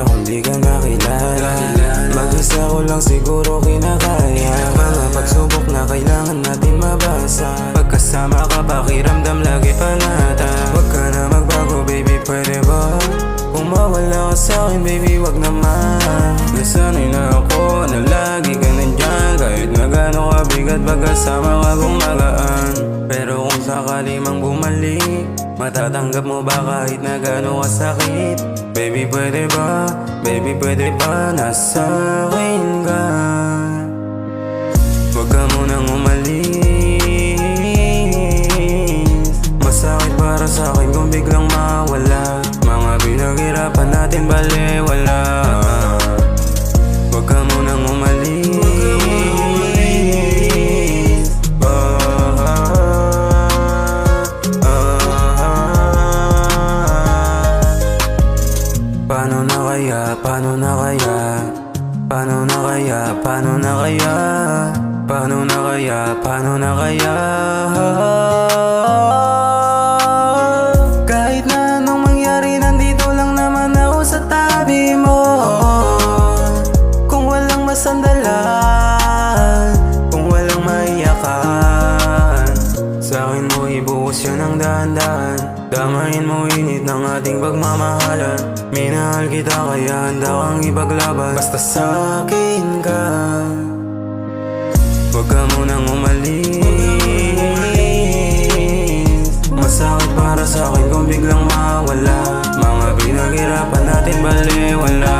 akong di ka nakilala. Mag-isa ko lang siguro kinakaya. Mga pagsubok na kailangan natin mabasa. Pagkasama ka pakiramdam lagi panata. Huwag ka na magbago baby, pwede ba? Kung mawala ka sa'kin baby, wag naman. Nasanay na ako na lagi ka nandyan. Kahit na gano'ng kabigat pagkasama ka gumagaan. Pero kung sakali mang bumalik, matatanggap mo ba kahit na gano'ng kasakit? Baby pwede ba? Baby pwede ba? Nasa akin ka. Huwag ka munang umalis. Masakit para sa'kin kung biglang mawala. Mga pinaghirapan natin baliwala. Huwag ka munang umalis. Paano na kaya? Paano na kaya? Paano na kaya? Paano na kaya? Paano na kaya? Paano na kaya? Kahit na anong mangyari, nandito lang naman ako sa tabi mo. Kung walang masandalan, kung walang maiyakan, sa'kin mo ibuhos yan ang dahan-dahan. Damahin mo init ng ating pagmamahalan. Minahal kita kaya handa kang ipaglaban. Basta sa'kin ka. Huwag ka munang umalis. Masakit para sa'kin kung biglang mawala. Mga pinaghirapan natin baliwala.